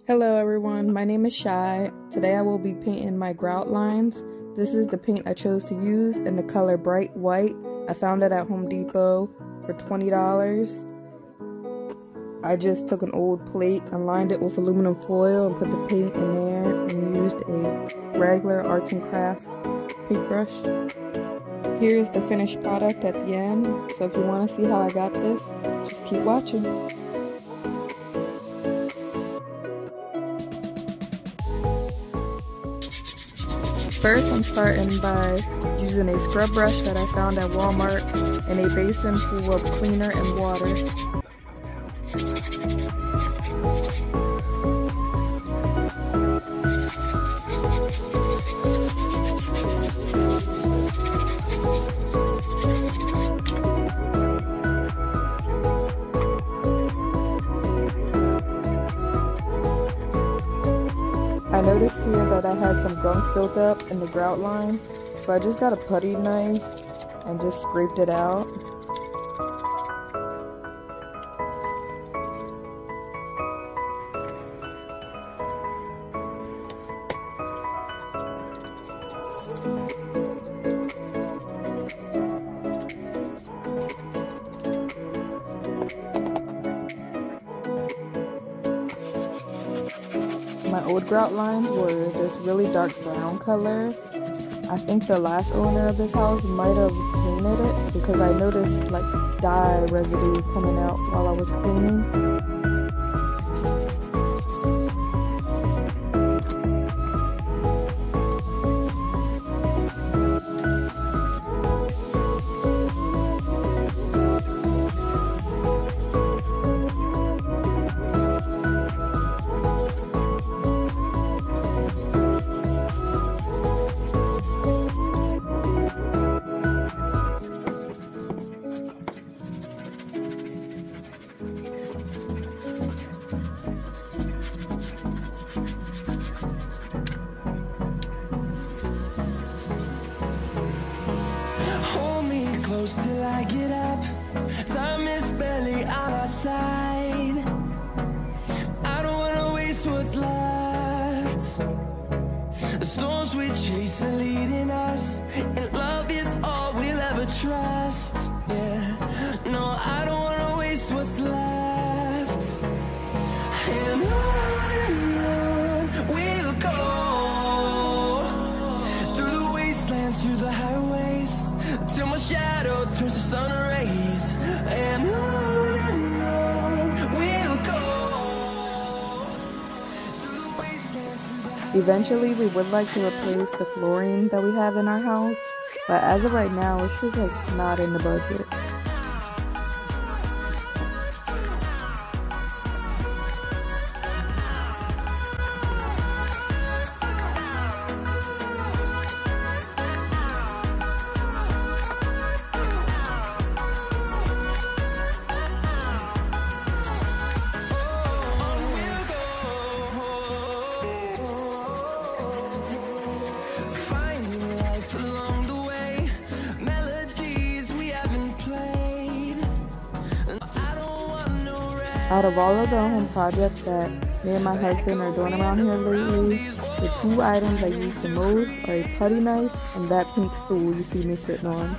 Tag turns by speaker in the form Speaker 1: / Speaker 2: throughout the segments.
Speaker 1: Hello everyone, my name is Shai. Today I will be painting my grout lines. This is the paint I chose to use in the color Bright White. I found it at Home Depot for $20. I just took an old plate and lined it with aluminum foil and put the paint in there and used a regular arts and craft paintbrush. Here's the finished product at the end, so if you want to see how I got this, just keep watching. First, I'm starting by using a scrub brush that I found at Walmart and a basin full of cleaner and water. I noticed here that I had some gunk built up in the grout line, so I just got a putty knife and just scraped it out. My old grout lines were this really dark brown color. I think the last owner of this house might have painted it because I noticed like dye residue coming out while I was cleaning.
Speaker 2: Close till I get up. Time is barely on our side. I don't wanna waste what's left. The storms we chase are leading us, and love is all we'll ever trust. Yeah, no, I don't wanna waste what's left. And on we'll go, through the wastelands, through the highways, till my shadow turns to sun rays. And on we'll go, through the wastelands, through the highways.
Speaker 1: Eventually, we would like to replace the flooring that we have in our house, but as of right now, it's just like not in the budget. Out of all of the home projects that me and my husband are doing around here lately, the two items I use the most are a putty knife and that pink stool you see me sitting on.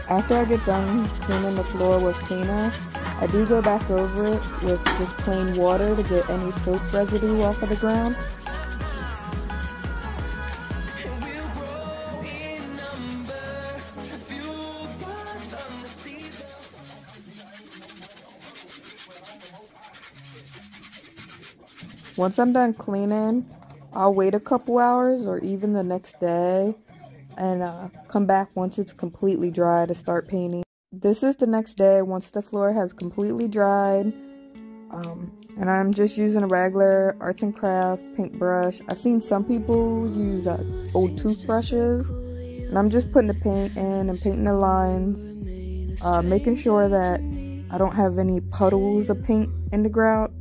Speaker 1: After I get done cleaning the floor with cleaner, I do go back over it with just plain water to get any soap residue off of the ground. Once I'm done cleaning, I'll wait a couple hours or even the next day and come back once it's completely dry to start painting. This is the next day once the floor has completely dried. And I'm just using a regular arts and craft paintbrush. I've seen some people use old toothbrushes. And I'm just putting the paint in and painting the lines. Making sure that I don't have any puddles of paint in the grout.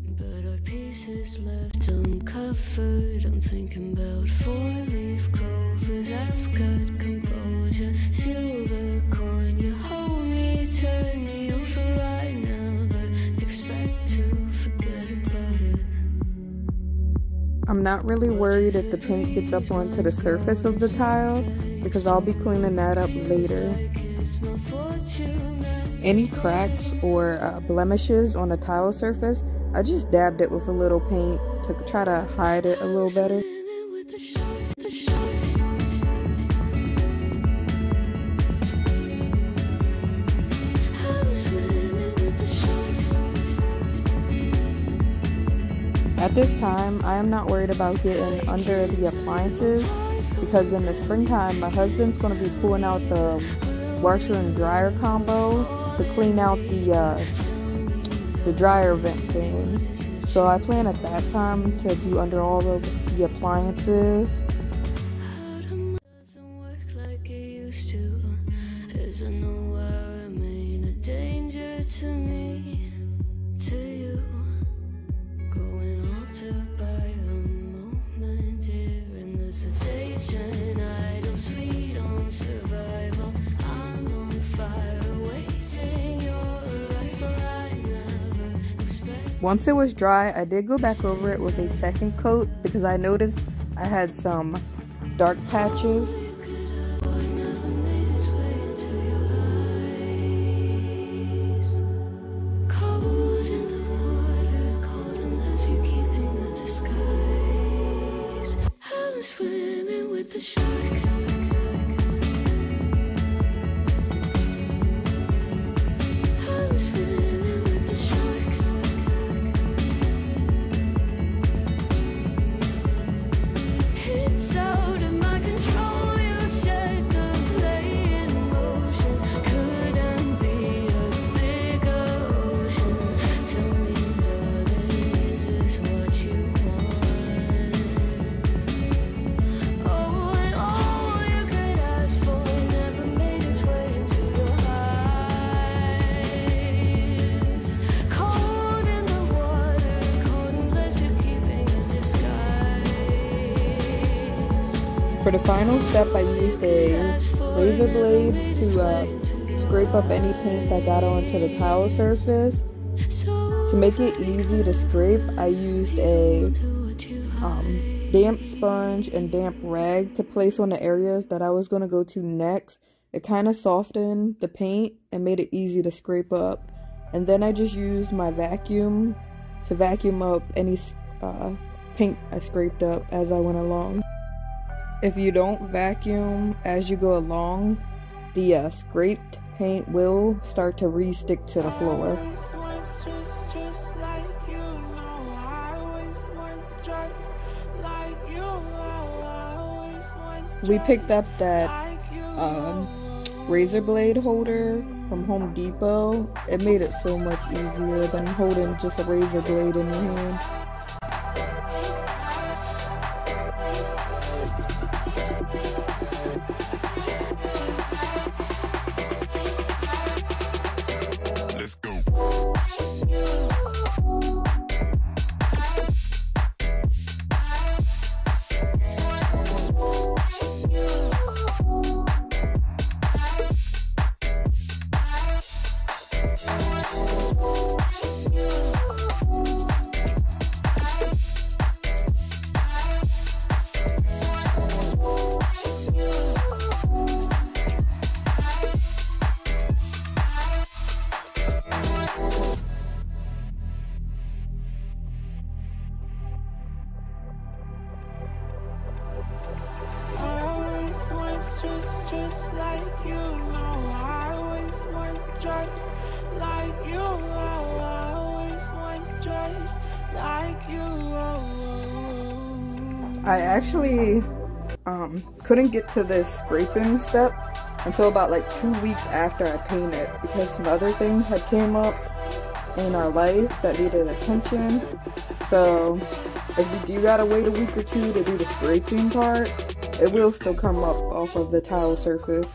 Speaker 2: I'm thinking about four-leaf clovers. I've got composure, silver coin. You hold me, turn me over right now, but expect to forget about it.
Speaker 1: I'm not really worried if the paint gets up onto the surface of the tile because I'll be cleaning that up later. Any cracks or blemishes on the tile surface, I just dabbed it with a little paint to try to hide it a little better. At this time, I am not worried about getting under the appliances because in the springtime, my husband's going to be pulling out the washer and dryer combo to clean out the dryer vent thing. So I plan at that time to do under all of the appliances. Once it was dry, I did go back over it with a second coat because I noticed I had some dark patches. For the final step, I used a razor blade to scrape up any paint that got onto the tile surface. To make it easy to scrape, I used a damp sponge and damp rag to place on the areas that I was going to go to next. It kind of softened the paint and made it easy to scrape up. And then I just used my vacuum to vacuum up any paint I scraped up as I went along. If you don't vacuum as you go along, the scraped paint will start to re-stick to the floor. We picked up that razor blade holder from Home Depot. It made it so much easier than holding just a razor blade in your hand. Just like you, no, I always want stripes like you, I always want stripes like you. I actually couldn't get to this scraping step until about like 2 weeks after I painted, because some other things had came up in our life that needed attention. So if you do gotta wait a week or two to do the scraping part, it will still come up off of the tile surface.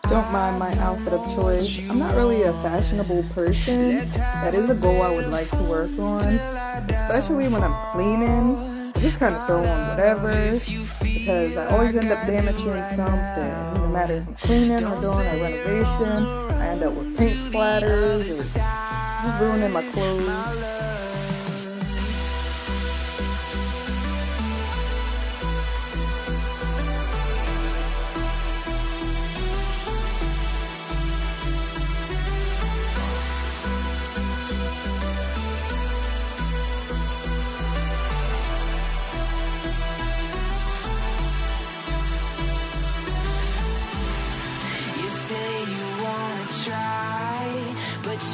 Speaker 1: Don't mind my outfit of choice. I'm not really a fashionable person. That is a goal I would like to work on, especially when I'm cleaning. I just kind of throw on whatever, because I always end up damaging something. No matter if I'm cleaning or doing a renovation, I end up with paint splatters or just ruining my clothes.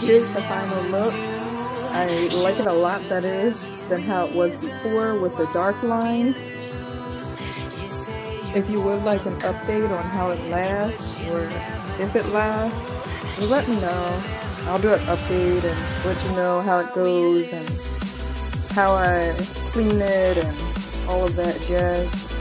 Speaker 1: Here's the final look. I like it a lot better than how it was before with the dark lines. If you would like an update on how it lasts, or if it lasts, just let me know. I'll do an update and let you know how it goes and how I clean it and all of that jazz.